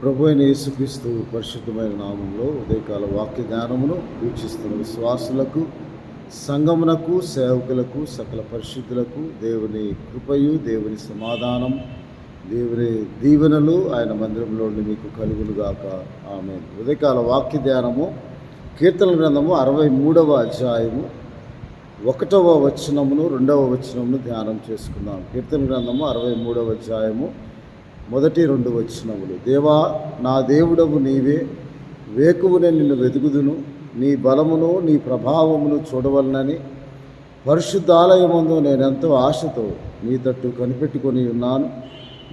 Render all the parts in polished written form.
ప్రభు అయిన యేసుక్రీస్తు పరిశుద్ధమైన నామంలో ఉదయకాల వాక్య జ్ఞానమును వీక్షిస్తున్న విశ్వాసులకు, సంఘమునకు, సేవకులకు, సకల పరిశుద్ధులకు దేవుని కృపయు, దేవుని సమాధానం, దేవుని దీవెనలు ఆయన మందిరంలో మీకు కలుగునుగాక. ఆమేన్. ఉదయకాల వాక్య ధ్యానము కీర్తన గ్రంథము 63వ అధ్యాయము 1వ వచనమును 2వ వచనమును ధ్యానం చేసుకుందాం. కీర్తన గ్రంథము 63వ అధ్యాయము 1-2 వచనములు. దేవా, నా దేవుడవు నీవే, వేకువనే నిన్ను వెతుకుదును, నీ బలమును నీ ప్రభావమును చూడవలనని పరిశుద్ధాలయమందు నేనెంతో ఆశతో నీ తట్టు కనిపెట్టుకొని ఉన్నాను.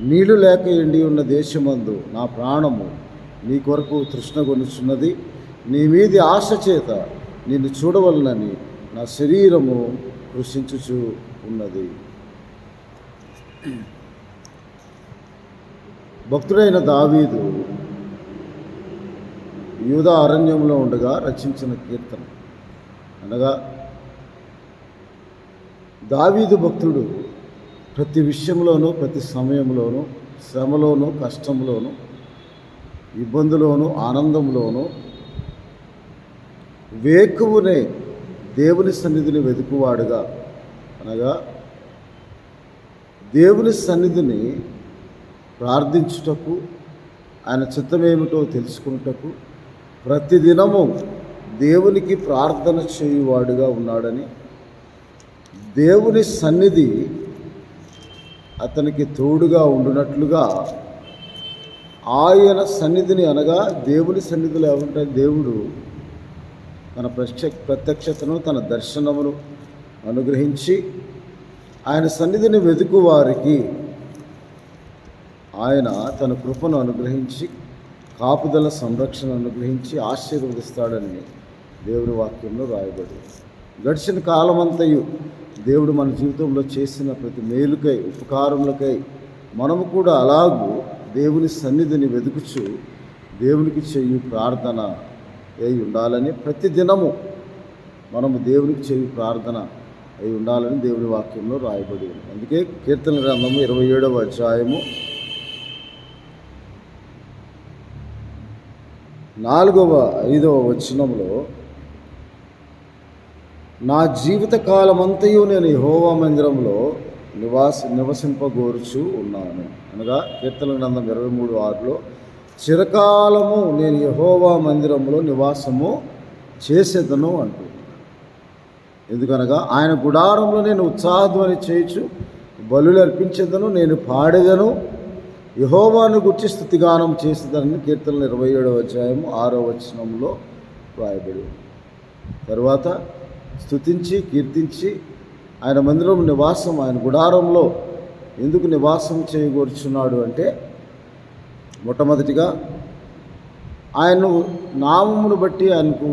నీళ్లు లేక ఎండి ఉన్న దేశమందు నా ప్రాణము నీ కొరకు తృష్ణగొనుచున్నది. నీ మీది ఆశ చేత నిన్ను చూడవలనని నా శరీరము కృషించుచు ఉన్నది. భక్తుడైన దావీదు యూదా అరణ్యంలో ఉండగా రచించిన కీర్తన. అనగా దావీదు భక్తుడు ప్రతి విషయంలోనూ, ప్రతి సమయంలోనూ, శ్రమలోనూ, కష్టంలోనూ, ఇబ్బందులోనూ, ఆనందంలోనూ వేకువనే దేవుని సన్నిధిని వెతుకువాడుగా, అనగా దేవుని సన్నిధిని ప్రార్థించుటకు, ఆయన చిత్తమేమిటో తెలుసుకున్నటకు ప్రతిదినము దేవునికి ప్రార్థన చేయువాడుగా ఉన్నాడని, దేవుని సన్నిధి అతనికి తోడుగా ఉండునట్లుగా ఆయన సన్నిధిని, అనగా దేవుని సన్నిధిలో ఏమంటే దేవుడు తన ప్రత్యక్షతను, తన దర్శనమును అనుగ్రహించి ఆయన సన్నిధిని వెతుకు వారికి ఆయన తన కృపను అనుగ్రహించి, కాపుదల సంరక్షణ అనుగ్రహించి ఆశీర్వదిస్తాడని దేవుని వాక్యంలో రాయబడి, గడిచిన కాలమంతయు దేవుడు మన జీవితంలో చేసిన ప్రతి మేలుకై, ఉపకారములకై మనము కూడా అలాగూ దేవుని సన్నిధిని వెతుకుచు దేవునికి చేయు ప్రార్థన అయి ఉండాలని, ప్రతిదినము మనము దేవునికి చేయు ప్రార్థన అయి ఉండాలని దేవుని వాక్యంలో రాయబడి ఉంది. అందుకే కీర్తన గ్రంథము 27వ అధ్యాయము 4వ 5వ వచనంలో, నా జీవిత కాలమంతయు నేను యెహోవా మందిరంలో నివసింపగోరుచు ఉన్నాను. అనగా కీర్తన గ్రంథం 23:6లో, చిరకాలము నేను యెహోవా మందిరంలో నివాసము చేసేదను అంటుంది. ఎందుకనగా ఆయన గుడారంలో నేను ఉత్సాహధ్వని చేయుచు బలులు అర్పించేదను, నేను పాడేదను, యెహోవాను గుర్చి స్తుతిగానం చేసేదనని కీర్తన 27వ అధ్యాయము 6వ వచనంలో రాయబడి. తర్వాత స్తుతించి కీర్తించి ఆయన మందిరం నివాసం, ఆయన గుడారంలో ఎందుకు నివాసం చేయగోర్చున్నాడు అంటే, మొట్టమొదటిగా ఆయన నామమును బట్టి ఆయనకు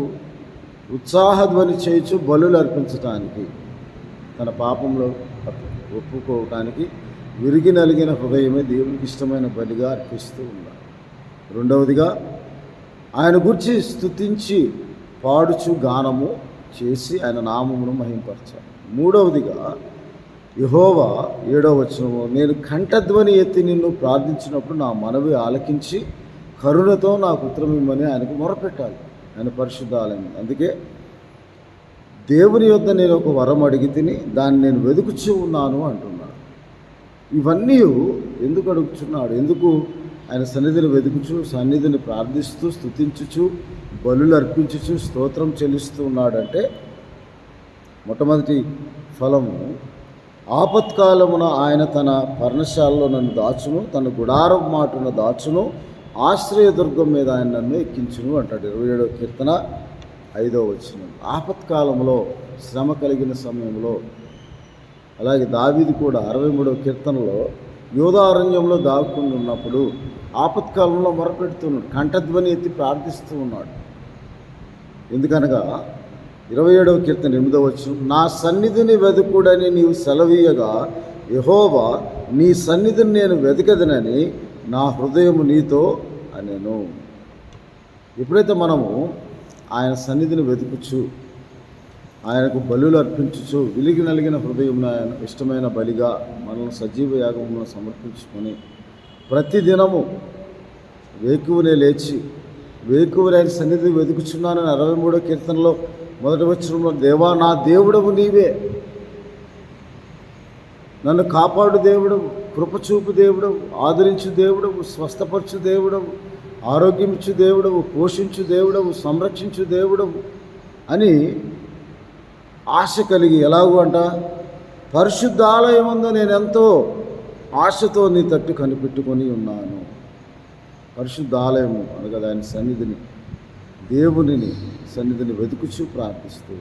ఉత్సాహధ్వని చేయించు బలులు అర్పించటానికి, తన పాపంలో ఒప్పుకోవటానికి విరిగి నలిగిన హృదయమే దేవునికి ఇష్టమైన బలిగా అర్పిస్తూ ఉన్నారు. రెండవదిగా ఆయన గురించి స్తుతించి పాడుచు గానము చేసి ఆయన నామమును మహింపరచాలి. మూడవదిగా యెహోవా 7వ వచనము, నేను కంఠధ్వని ఎత్తి నిన్ను ప్రార్థించినప్పుడు నా మనవి ఆలకించి కరుణతో నాకు ఉత్తరం ఇమ్మని ఆయనకు మొరపెట్టాలి. ఆయన పరిశుద్ధాలయం. అందుకే దేవుని యొద్ద నేను ఒక వరం అడిగి తిని దాన్ని నేను వెతుకుచూ ఉన్నాను అంటున్నాడు. ఇవన్నీ ఎందుకు అడుగుచున్నాడు? ఎందుకు ఆయన సన్నిధిని వెతుకుచు, సన్నిధిని ప్రార్థిస్తూ, స్తుతించుచు, బలులు అర్పించుచు, స్తోత్రం చెల్లిస్తూ ఉన్నాడంటే, మొట్టమొదటి ఫలము, ఆపత్కాలమున ఆయన తన పర్ణశాలలో నన్ను దాచును, తన గుడారం మాటున దాచును, ఆశ్రయదుర్గం మీద ఆయన నన్ను ఎక్కించును అంటాడు 27వ కీర్తన 5వ వచనం. ఆపత్కాలంలో, శ్రమ కలిగిన సమయంలో. అలాగే దావీదు కూడా 63వ కీర్తనలో యూదా అరణ్యంలో దాక్కుని ఉన్నప్పుడు ఆపత్కాలంలో మొరపెడుతున్నాడు, కంఠధ్వని ఎత్తి ప్రార్థిస్తూ ఉన్నాడు. ఎందుకనగా 27వ కీర్తన 8వ వచనం, నా సన్నిధిని వెతుకుడని నీవు సెలవీయగా యెహోవా నీ సన్నిధిని నేను వెతకదనని నా హృదయము నీతో అనెను. ఎప్పుడైతే మనము ఆయన సన్నిధిని వెతుకుచు, ఆయనకు బలులు అర్పించుచు, విలిగి నలిగిన హృదయం ఆయన ఇష్టమైన బలిగా మనల్ని సజీవ యాగములను సమర్పించుకొని ప్రతిదినము వేకువనే లేచి వేకువనే ఆయన సన్నిధిని వెతుకుచున్నానని 63వ కీర్తనలో మొదటి వచనంలో, దేవా నా దేవుడవు నీవే, నన్ను కాపాడు దేవుడవు, కృపచూపు దేవుడవు, ఆదరించు దేవుడవు, స్వస్థపరచు దేవుడవు, ఆరోగ్యమిచ్చు దేవుడవు, పోషించు దేవుడవు, సంరక్షించు దేవుడవు అని ఆశ కలిగి, ఎలాగూ అంట, పరిశుద్ధ ఆలయమందు నేను ఎంతో ఆశతో నీ తట్టు కనిపెట్టుకొని ఉన్నాను. పరిశుద్ధ ఆలయము అనగా ఆయన సన్నిధిని, దేవునిని సన్నిధిని వెతుకుచూ ప్రార్థిస్తూ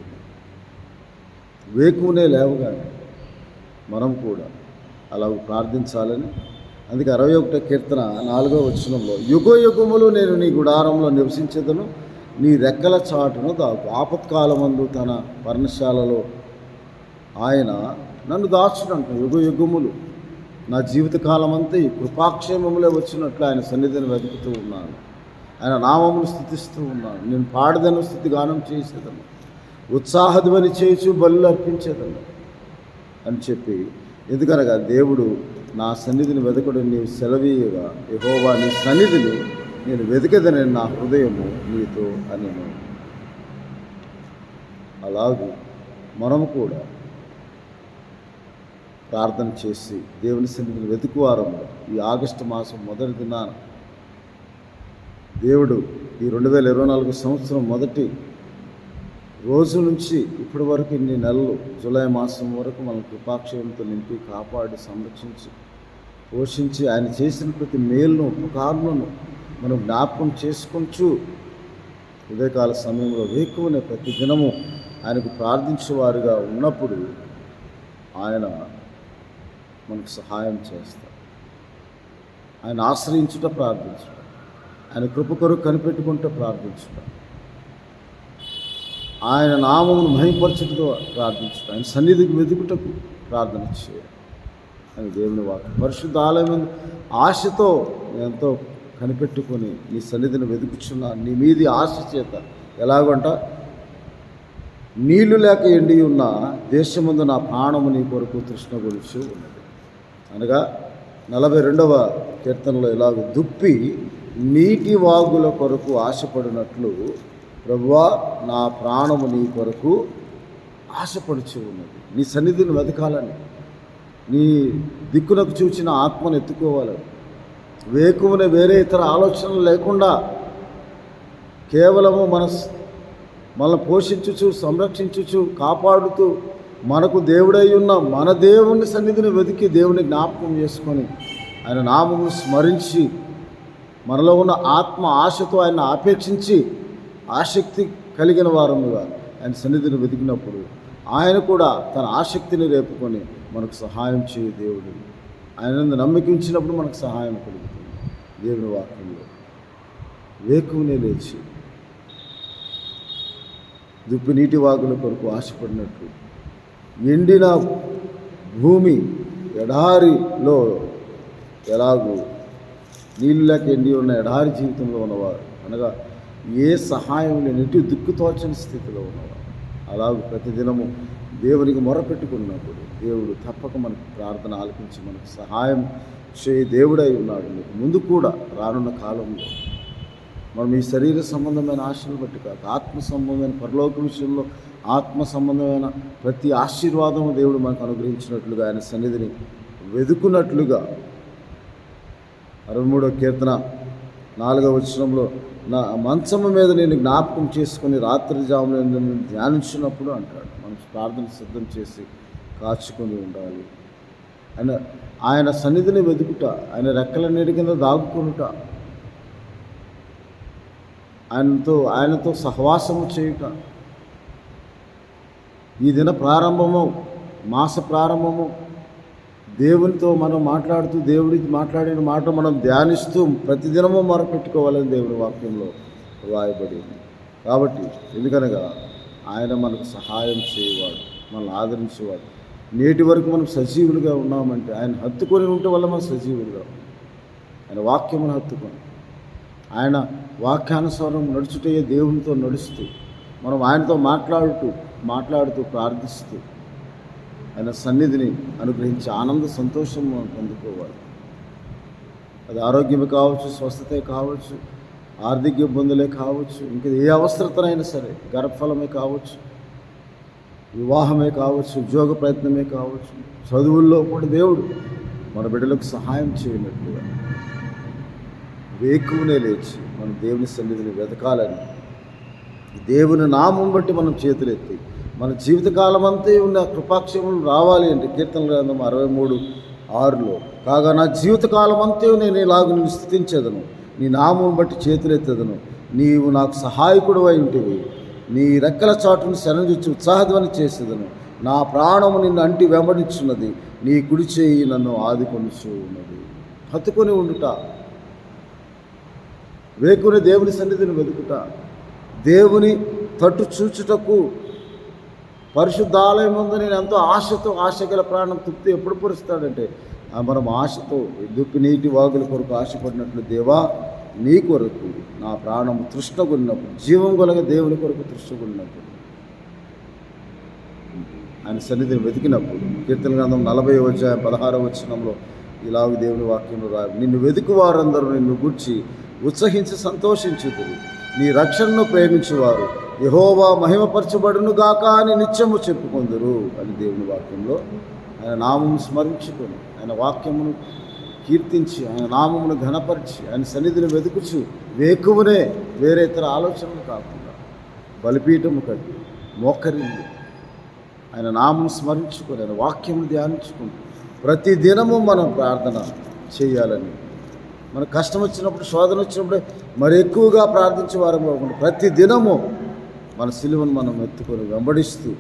వేకువనే లేవగానే మనం కూడా అలా ప్రార్థించాలని. అందుకే 61వ కీర్తన 4వ వచనంలో, యుగ యుగములు నేను నీ గుడారంలో నివసించేదను, నీ రెక్కల చాటును దాకు. ఆపత్కాలమందు తన పర్ణశాలలో ఆయన నన్ను దాచుడంట. యుగ యుగములు నా జీవితకాలం అంతా ఈ కృపాక్షేమములే వచ్చినట్లు ఆయన సన్నిధిని వెతుకుతూ ఉన్నాను, ఆయన నామమును స్తుతిస్తూ ఉన్నాను. నేను పాడదను, స్తుతి గానం చేసేదను, ఉత్సాహధ్వని చేయుచు బలులు అర్పించేదను అని చెప్పి, ఎందుకనగా దేవుడు నా సన్నిధిని వెతకడం నీవు సెలవీయగా, యెహోవా నీ సన్నిధిని నేను వెతికేదని నా హృదయము నీతో అని. అలాగే మనము కూడా ప్రార్థన చేసి దేవుని సన్నిధిని వెతుకువారంలో ఈ ఆగస్టు మాసం మొదటి దినాన దేవుడు ఈ 2024 సంవత్సరం మొదటి రోజు నుంచి ఇప్పటి వరకు ఇన్ని నెలలు, జూలై మాసం వరకు మన కృపాక్షయంతో నింపి కాపాడి సంరక్షించి పోషించి ఆయన చేసిన ప్రతి మేలును ఉపకారణను మనం జ్ఞాపకం చేసుకుంటూ ఉదయకాల సమయంలో వేకువనే ప్రతి దినము ఆయనకు ప్రార్థించేవారుగా ఉన్నప్పుడు ఆయన మనకు సహాయం చేస్తారు. ఆయన ఆశ్రయించుట ప్రార్థించడం, ఆయన కృప కొరకు కనిపెట్టుకుంటూ ప్రార్థించడం, ఆయన నామమును మహిమపరచుటతో ప్రార్థించడం, ఆయన సన్నిధికి వెతుకుటకు ప్రార్థన చేయాలి అని దేవుని వాక్యం. పరిశుద్ధ ఆలయం ఆశతో ఎంతో కనిపెట్టుకొని నీ సన్నిధిని వెతుకుచున్నా, నీ మీది ఆశ చేత. ఎలాగంట, నీళ్లు లేక ఎండి ఉన్న దేశముందు నా ప్రాణము నీ కొరకు తృష్ణగొలుచు ఉన్నది అనగా 42వ కీర్తనలో ఇలాగ, దుప్పి నీటి వాగుల కొరకు ఆశపడినట్లు ప్రభువా నా ప్రాణము నీ కొరకు ఆశపడుచు ఉన్నది. నీ సన్నిధిని వెతకాలని, నీ దిక్కునకు చూచిన ఆత్మను ఎత్తుకోవాలని, వేకువనే వేరే ఇతర ఆలోచనలు లేకుండా కేవలము మనల్ని పోషించుచు సంరక్షించుచు కాపాడుతూ మనకు దేవుడై ఉన్న మన దేవుని సన్నిధిని వెతికి దేవుని జ్ఞాపకం చేసుకొని ఆయన నామమును స్మరించి మనలో ఉన్న ఆత్మ ఆశతో ఆయన ఆపేక్షించి ఆసక్తి కలిగిన వారముగా ఆయన సన్నిధిని వెతికినప్పుడు ఆయన కూడా తన ఆసక్తిని రేపుకొని మనకు సహాయం చేయ దేవుడు. ఆయన నమ్మకించినప్పుడు మనకు సహాయం కలుగుతుంది. దేవుని వాక్యంలో వేకువనే లేచి దుప్పి నీటి వాగుల కొరకు ఆశపడినట్లు, ఎండిన భూమి ఎడారిలో ఎలాగూ నీళ్ళు లేక ఎండి ఉన్న ఎడారి జీవితంలో ఉన్నవారు, అనగా ఏ సహాయం లేని ఎటు దిక్కుతోచని స్థితిలో ఉన్నవారు, అలాగే ప్రతిదినము దేవునికి మొరపెట్టుకున్నప్పుడు దేవుడు తప్పక మనకు ప్రార్థన ఆలకించి మనకు సహాయం చేయ దేవుడై ఉన్నాడు. ముందు కూడా రానున్న కాలంలో మనం ఈ శరీర సంబంధమైన ఆశలు బట్టి కాక ఆత్మ సంబంధమైన పరలోక విషయంలో ఆత్మ సంబంధమైన ప్రతి ఆశీర్వాదము దేవుడు మనకు అనుగ్రహించినట్లుగా ఆయన సన్నిధిని వెతుకున్నట్లుగా 63వ కీర్తన 4వ వచనంలో, నా మంచము మీద నేను జ్ఞాపకం చేసుకుని రాత్రి జామున నేను ధ్యానించినప్పుడు అంటాడు. మనం ప్రార్థన సిద్ధం చేసి కాచుకొని ఉండాలి. ఆయన సన్నిధిని వెతుకుట, ఆయన రెక్కల నీటి కింద దాగుకొనుట, ఆయనతో సహవాసము చేయుట. ఈ దిన ప్రారంభము, మాస ప్రారంభము, దేవునితో మనం మాట్లాడుతూ దేవుడికి మాట్లాడిన మాట మనం ధ్యానిస్తూ ప్రతిదినము మొరపెట్టుకోవాలని దేవుని వాక్యంలో రాయబడింది. కాబట్టి ఎందుకనగా ఆయన మనకు సహాయం చేయవాడు, మనల్ని ఆదరించేవాడు. నేటి వరకు మనం సజీవులుగా ఉన్నామంటే ఆయన హత్తుకొని ఉంటే వల్ల మనం సజీవులుగా, ఆయన వాక్యమును హత్తుకొని ఆయన వాక్యానుసారం నడుచుటయే దేవునితో నడుస్తూ మనం ఆయనతో మాట్లాడుతూ ప్రార్థిస్తూ ఆయన సన్నిధిని అనుగ్రహించి ఆనంద సంతోషం మనం పొందుకోవాలి. అది ఆరోగ్యమే కావచ్చు, స్వస్థతే కావచ్చు, ఆర్థిక ఇబ్బందులే కావచ్చు, ఇంకా ఏ అవసరతనైనా సరే, గర్భఫలమే కావచ్చు, వివాహమే కావచ్చు, ఉద్యోగ ప్రయత్నమే కావచ్చు, చదువుల్లో కూడా దేవుడు మన బిడ్డలకు సహాయం చేయనట్లుగా వేకువనే లేచి మన దేవుని సన్నిధిని వెతకాలని, దేవుని నామం బట్టి మనం చేతులెత్తి మన జీవితకాలం అంతా ఉన్న కృపాక్షేమం రావాలి అంటే కీర్తన గ్రంథం 63:6 కాగా నా జీవితకాలం అంతా నేను ఇలాగ నిన్ను స్తుతించేదను, నీ నామం బట్టి చేతులెత్తేదను, నీవు నాకు సహాయకుడు అయి ఉంటివి, నీ రెక్కల చాటును శరణుజొచ్చి ఉత్సాహధ్వని చేసేదను, నా ప్రాణము నిన్ను అంటి వెంబడించున్నది, నీ కుడి చేయి నన్ను ఆదుకొనుచు ఉన్నది. హత్తుకొని ఉండుట, వేకుని దేవుని సన్నిధిని వెతుకుట, దేవుని తట్టు చూచుటకు పరిశుద్ధాలయం ముందు నేను ఎంతో ఆశగల ప్రాణం తృప్తి ఎప్పుడు పరుస్తాడంటే మనం ఆశతో దుప్పి నీటి వాగుల కొరకు ఆశపడినట్లు, దేవా నీ కొరకు నా ప్రాణము తృష్ణగొన్నప్పుడు, జీవం గలగ దేవుని కొరకు తృష్ణగొన్నప్పుడు, ఆయన సన్నిధిని వెతికినప్పుడు, కీర్తన గ్రంథం 40:16 ఇలాగ దేవుని వాక్యంలో రాదు, నిన్ను వెతుకు వారందరూ నిన్ను గూర్చి ఉత్సహించి సంతోషించుదురు, నీ రక్షణను ప్రేమించేవారు యెహోవా మహిమపరచబడును గాక అని నిత్యము చెప్పుకొందురు అని దేవుని వాక్యంలో. ఆయన నామమును స్మరించుకొని, ఆయన వాక్యమును కీర్తించి, ఆయన నామమును ఘనపరిచి, ఆయన సన్నిధిని వెతుకుచు వేకువనే వేరే ఇతర ఆలోచనలు కాకుండా బలిపీఠము కట్టి మోకరిల్లి ఆయన నామం స్మరించుకొని, ఆయన వాక్యమును ధ్యానించుకుంటూ ప్రతి దినము మనం ప్రార్థన చేయాలని, మనకు కష్టం వచ్చినప్పుడు, శోధన వచ్చినప్పుడు మరి ఎక్కువగా ప్రార్థించే వారం కాకుండా ప్రతి దినము మన సిలువను మనం ఎత్తుకొని వెంబడిస్తూ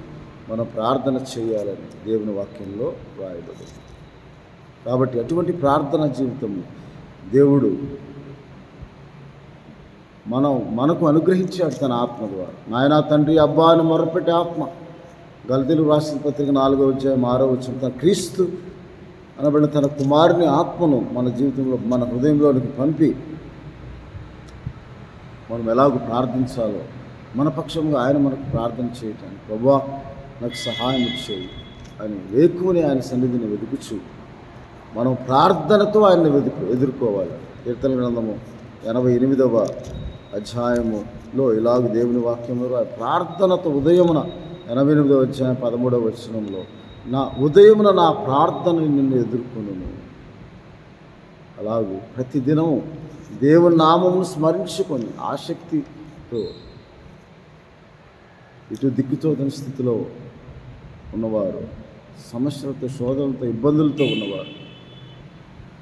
మనం ప్రార్థన చేయాలని దేవుని వాక్యంలో రాయబడింది. కాబట్టి అటువంటి జీవితం దేవుడు మనకు అనుగ్రహించాడు తన ఆత్మ ద్వారా. నాయనా తండ్రి అబ్బా అని మొరపెట్టే ఆత్మ, గలతీయులకు రాసిన పత్రిక 4:6 తన క్రీస్తు అనబడిన తన కుమారుని ఆత్మను మన జీవితంలో, మన హృదయంలోనికి పంపి మనం ఎలాగో ప్రార్థించాలో మన పక్షంగా ఆయన మనకు ప్రార్థన చేయటానికి, ప్రభువా నాకు సహాయం ఇచ్చేయి అని వేకువని ఆయన సన్నిధిని వెతుకుచు మనం ప్రార్థనతో ఆయన్ని ఎదుర్కోవాలి. కీర్తన గ్రంథము 88:18 ఇలాగ దేవుని వాక్యంలో ప్రార్థనతో ఉదయమున 88:13 నా ఉదయమున నా ప్రార్థనని నిన్ను ఎదుర్కొను. అలాగే ప్రతిదినము దేవుని నామమును స్మరించుకొని ఆసక్తితో, ఇటు దిక్కుతోచని స్థితిలో ఉన్నవారు, సమస్యలతో, శోధనలతో, ఇబ్బందులతో ఉన్నవారు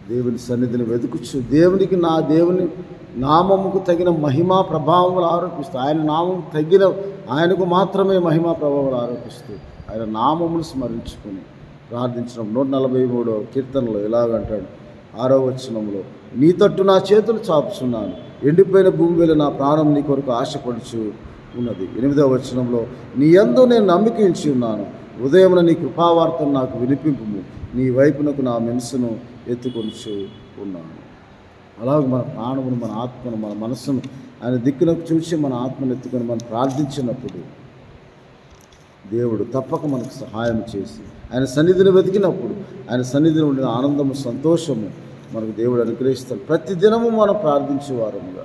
దేవుని సన్నిధిని వెతుకుచు దేవునికి, నా దేవుని నామముకు తగిన మహిమా ప్రభావములు ఆరోపిస్తూ, ఆయన నామం తగిన ఆయనకు మాత్రమే మహిమా ప్రభావాలు ఆరోపిస్తూ ఆయన నామమును స్మరించుకొని ప్రార్థించడం. 143వ కీర్తనలో ఇలాగంటాడు 6వ వచనంలో, నీ తట్టు నా చేతులు చాపుచున్నాను, ఎండిపోయిన భూమి వేళ నా ప్రాణం నీ కొరకు ఆశపడుచు ఉన్నది. 8వ వచనంలో, నీ యందు నేను నమ్మిక ఉంచి ఉన్నాను, ఉదయమున నీ కృపావార్తను నాకు వినిపింపుము, నీ వైపునకు నా మనసును ఎత్తుకొనిచు ఉన్నాను. అలాగే మన ప్రాణమును, మన ఆత్మను, మన మనస్సును ఆయన దిక్కునకు చూసి మన ఆత్మను ఎత్తుకొని మనం ప్రార్థించినప్పుడు దేవుడు తప్పక మనకు సహాయం చేసి, ఆయన సన్నిధిని వెతికినప్పుడు ఆయన సన్నిధిని ఉండిన ఆనందము, సంతోషము మనకు దేవుడు అనుగ్రహిస్తాడు. ప్రతిదినము మనం ప్రార్థించేవారముగా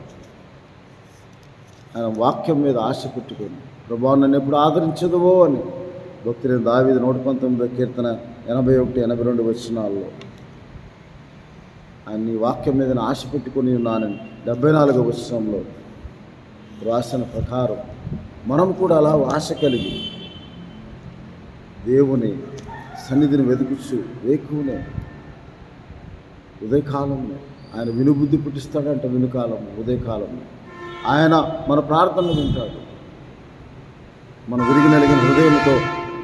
ఆయన వాక్యం మీద ఆశ పెట్టుకొని, ప్రభువా నన్ను ఎప్పుడు ఆదరించదువో అని భక్తుడైన దావీదు 119వ కీర్తన 81-82 వచనాల్లో ఆయన నీ వాక్యం మీద ఆశ పెట్టుకొని ఉన్నానని 74వ వచనంలో రాసిన ప్రకారం మనం కూడా అలా ఆశ కలిగి దేవుని సన్నిధిని వెతుకుచు వేకువనే ఉదయకాలంలో ఆయన వినుబుద్ధి పుట్టిస్తాడంట. వినుకాలం ఉదయకాలంలో ఆయన మన ప్రార్థనలు వింటాడు. మన విరిగి నలిగిన హృదయంతో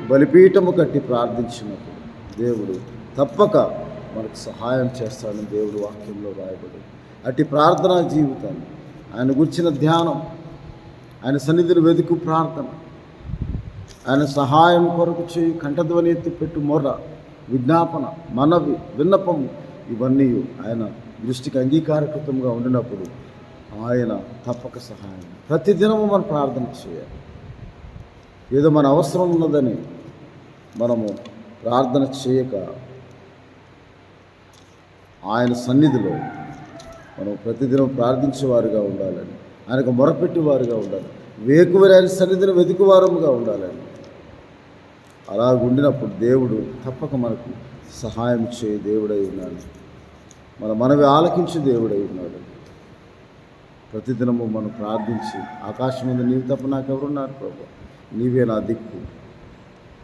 బలిపీఠము కట్టి ప్రార్థించినప్పుడు దేవుడు తప్పక మనకు సహాయం చేస్తాడని దేవుడు వాక్యంలో రాయబడి, అట్టి ప్రార్థనా జీవితాన్ని, ఆయన గురించిన ధ్యానం, ఆయన సన్నిధిని వెతుకు ప్రార్థన, ఆయన సహాయం కొరకు చేయి కంఠధ్వని ఎత్తి పెట్టు మొర్ర, విజ్ఞాపన, మనవి, విన్నపము ఇవన్నీ ఆయన దృష్టికి అంగీకారకృతంగా ఉండినప్పుడు ఆయన తప్పక సహాయం. ప్రతిదినము మనం ప్రార్థన చేయాలి. ఏదో మన అవసరం ఉన్నదని మనము ప్రార్థన చేయక ఆయన సన్నిధిలో మనం ప్రతిదినం ప్రార్థించేవారుగా ఉండాలని, ఆయనకు మొరపెట్టేవారుగా ఉండాలి, వేకువరి ఆయన సన్నిధిని వెతుకువారముగా ఉండాలని. అలా ఉండినప్పుడు దేవుడు తప్పక మనకు సహాయం చేయ దేవుడై ఉన్నాడు. మన మనవి ఆలకించే దేవుడై ఉన్నాడు. ప్రతిదినము మనం ప్రార్థించి, ఆకాశం మీద నీవు తప్ప నాకెవరున్నారు ప్రభు, నీవే నా దిక్కు,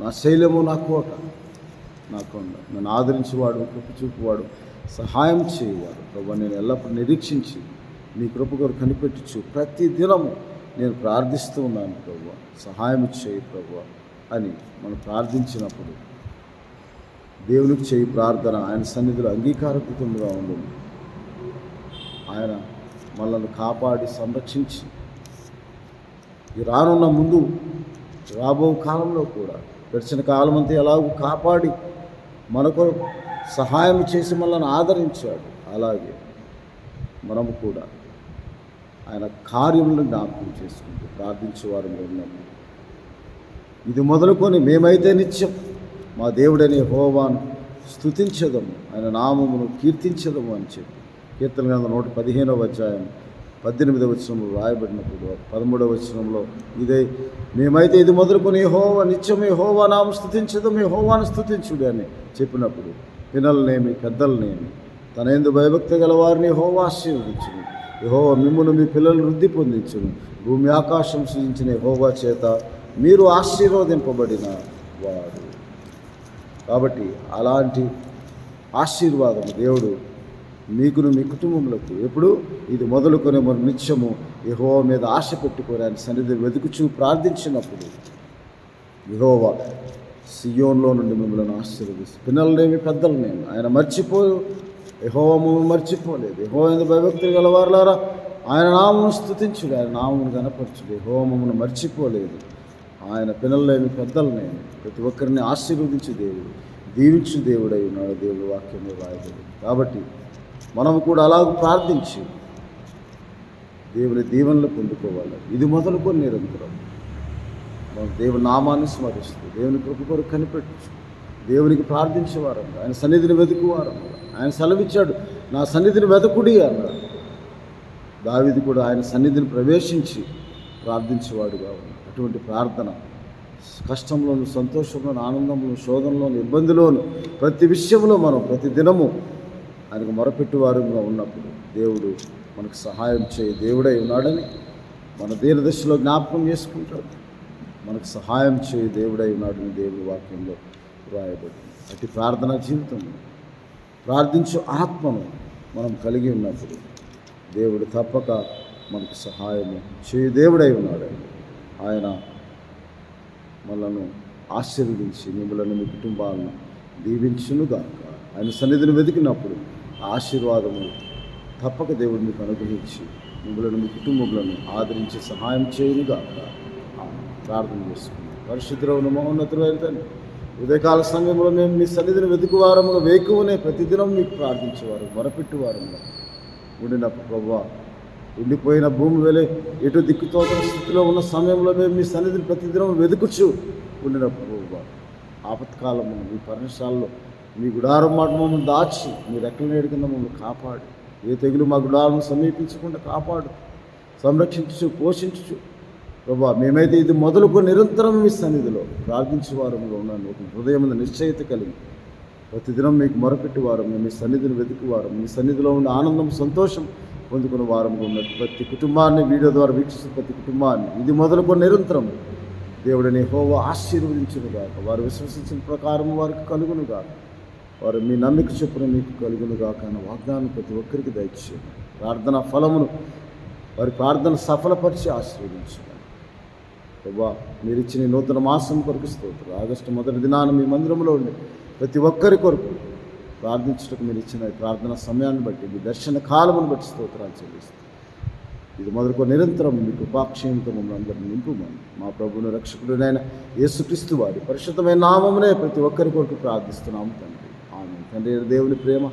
నా శైలము, నా కోట, నా కొండ, నన్ను ఆదరించేవాడు, కృప చూపువాడు, సహాయం చేయవాడు ప్రభు. నేను ఎల్లప్పుడూ నిరీక్షించి నీ కృప కొరకు కనిపెట్టుచు ప్రతి దినము నేను ప్రార్థిస్తూ ఉన్నాను ప్రభు, సహాయం చేయి ప్రభు అని మనం ప్రార్థించినప్పుడు దేవునికి చేయి ప్రార్థన ఆయన సన్నిధిలో అంగీకారకృతంగా ఉంటుంది. ఆయన మనల్ని కాపాడి సంరక్షించి ఈ రానున్న ముందు రాబో కాలంలో కూడా గడిచిన కాలం అంతా ఎలాగూ కాపాడి మనకు సహాయం చేసి మనల్ని ఆదరించాడు. అలాగే మనము కూడా ఆయన కార్యములను జ్ఞాపకం చేసుకుంటూ ప్రార్థించేవారు ఉన్నప్పుడు ఇది మొదలుకొని మేమైతే నిత్యం మా దేవుడని యెహోవాను స్తుతించదము, ఆయన నామమును కీర్తించదము అని చెప్పి కీర్తన గ్రంథం 115వ అధ్యాయం 18వ వచనంలో రాయబడినప్పుడు 13వ వచనంలో ఇదే మేమైతే ఇది మొదలుకొని యెహోవా నిత్యం యెహోవా నామం స్తుతించదము, యెహోవాను స్తుతించుడు అని చెప్పినప్పుడు పిల్లలనేమి పెద్దలనేమి తన యందు భయభక్తి గల వారిని యెహోవా ఆశీర్వదించును. యెహోవా మిమ్మును మీ పిల్లలు వృద్ధి పొందించును. భూమి ఆకాశం సృజించిన యెహోవా చేత మీరు ఆశీర్వదింపబడిన వాడు. కాబట్టి అలాంటి ఆశీర్వాదం దేవుడు మీకును మీ కుటుంబములకు ఎప్పుడు ఇది మొదలుకొని మనం నిత్యము యెహోవా మీద ఆశ పెట్టుకొని ఆయన సన్నిధి వెతుకుచూ ప్రార్థించినప్పుడు యెహోవా సియోన్లో నుండి మిమ్మల్ని ఆశీర్వదిస్తూ పిల్లలనేమి పెద్దలనేమి ఆయన యెహోవా మమ్మల్ని మర్చిపోలేదు. యెహోవా యందు భయభక్తులు గలవారులారా ఆయన నామమును స్తుతించుడు, ఆయన నామమును గణపరచుడు. యెహోవా మమ్మల్ని మర్చిపోలేదు. ఆయన పిల్లలనేమి పెద్దలనేమి ప్రతి ఒక్కరిని ఆశీర్వదించు దేవుడు, దీవించు దేవుడై ఉన్నాడు. దేవుడు వాక్యంలో రాయబడింది. కాబట్టి మనము కూడా అలాగ ప్రార్థించి దేవుని దీవెనలు పొందుకోవాలి. ఇది మొదలుకొని నిరంతరం మనం దేవుని నామాన్ని స్మరిస్తూ దేవుని కృప కొరకు కనిపెట్టచ్చు, దేవునికి ప్రార్థించేవారంగా, ఆయన సన్నిధిని వెతుకువారంగా. ఆయన సెలవిచ్చాడు, నా సన్నిధిని వెతకుడి అన్నాడు. దావీదు కూడా ఆయన సన్నిధిని ప్రవేశించి ప్రార్థించేవాడుగా ఉన్నాడు. అటువంటి ప్రార్థన కష్టంలోను, సంతోషంలోను, ఆనందంలోను, శోధనలోను, ఇబ్బందిలోను ప్రతి విషయంలో మనం ప్రతి దినము ఆయనకు మొరపెట్టువారుగా ఉన్నప్పుడు దేవుడు మనకు సహాయం చేయ దేవుడై ఉన్నాడని మన దీర్ఘదశలో జ్ఞాపకం చేసుకుంటాడు. మనకు సహాయం చేయ దేవుడై ఉన్నాడని దేవుడి వాక్యంలో రాయబడింది. అటు ప్రార్థనా జీవితం, ప్రార్థించు ఆత్మను మనం కలిగి ఉన్నప్పుడు దేవుడు తప్పక మనకు సహాయము చేయ దేవుడై ఉన్నాడని ఆయన మనలను ఆశీర్వదించి మిమ్మల్ని మీ కుటుంబాలను దీవించునుగాక. ఆయన సన్నిధిని వెతికినప్పుడు ఆశీర్వాదము తప్పక దేవుడు మీకు అనుగ్రహించి మిమ్మల్ని మీ కుటుంబములను ఆదరించి సహాయం చేయనుగాక. ప్రార్థన చేసుకున్నాం. పరిశుద్ధుడైన మహోన్నతుడైన తండ్రి, ఉదయకాల సమయంలో మేము మీ సన్నిధిని వెతుకువారముగా వేకువనే ప్రతిదినం మీకు ప్రార్థించేవారు, మొరపెట్టువారముగా ఉండినప్పుడు ప్రభువా, ఉండిపోయిన భూమి వేలే ఎటు దిక్కుతోచిన స్థితిలో ఉన్న సమయంలో మేము మీ సన్నిధిని ప్రతిదినం వెతుకుచు ఉండినప్పుడు ప్రభువా, ఆపత్కాలము మీ పర్ణశాలలో మీ గుడారం మాట మమ్మల్ని దాచి మీ రెక్కల నీడ కింద మమ్మల్ని కాపాడు. ఏ తెగులు మా గుడాలను సమీపించకుండా కాపాడు, సంరక్షించు, పోషించు ప్రభా. మేమైతే ఇది మొదలుకొని నిరంతరం మీ సన్నిధిలో ప్రార్థించే వారంలో ఉన్నాను. ఒక హృదయం నిశ్చయిత కలిగి ప్రతిదినం మీకు మొరపెట్టి మేము మీ సన్నిధిని వెతుకువారం, మీ సన్నిధిలో ఉన్న ఆనందం, సంతోషం పొందుకున్న వారంగా ఉన్నట్టు ప్రతి కుటుంబాన్ని వీడియో ద్వారా వీక్షిస్తున్న ప్రతి కుటుంబాన్ని ఇది మొదలుకొని నిరంతరం దేవుడిని యెహోవా ఆశీర్వదించునుగాక. వారు విశ్వసించిన ప్రకారం వారికి కలుగునుగాక. వారు మీ నమ్మిక చొప్పున మీకు కలుగునుగాక అన్న వాగ్దానం ప్రతి ఒక్కరికి దయచేయండి. ప్రార్థన ఫలమును వారి ప్రార్థన సఫలపరిచి ఆశీర్వదించండి ప్రభా. మీరు ఇచ్చిన నూతన మాసం కొరకు స్తోత్రం. ఆగస్టు 1వ దినాన మీ మందిరంలో ఉండి ప్రతి ఒక్కరి కొరకు ప్రార్థించడానికి మీరు ఇచ్చిన ప్రార్థన సమయాన్ని బట్టి, మీ దర్శన కాలమును బట్టి స్తోత్రాలు చెల్లిస్తాం. ఇది మొదలుకొని నిరంతరం మీ కృపాక్షేమంతో మమ్మల్ని అందరినీ నింపుమని మా ప్రభువును రక్షకుడునైన యేసుక్రీస్తు వారి పరిశుద్ధమైన నామమునే ప్రతి ఒక్కరి కొరకు ప్రార్థిస్తున్నాము తండ్రి. ఆమేన్. తండ్రి దేవుని ప్రేమ,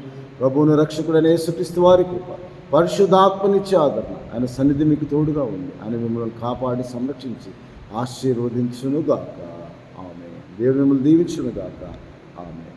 ప్రభువును రక్షకుడైన యేసుక్రీస్తు వారి కృప, పరిశుద్ధాత్మనిచ్చే ఆదరణ, ఆయన సన్నిధి మీకు తోడుగా ఉంది. ఆయన మిమ్మల్ని కాపాడి సంరక్షించి ఆశీర్వదించునుగాక. ఆమేన్. దేవుడు మిమ్మల్ని దీవించునుగాక. ఆమేన్.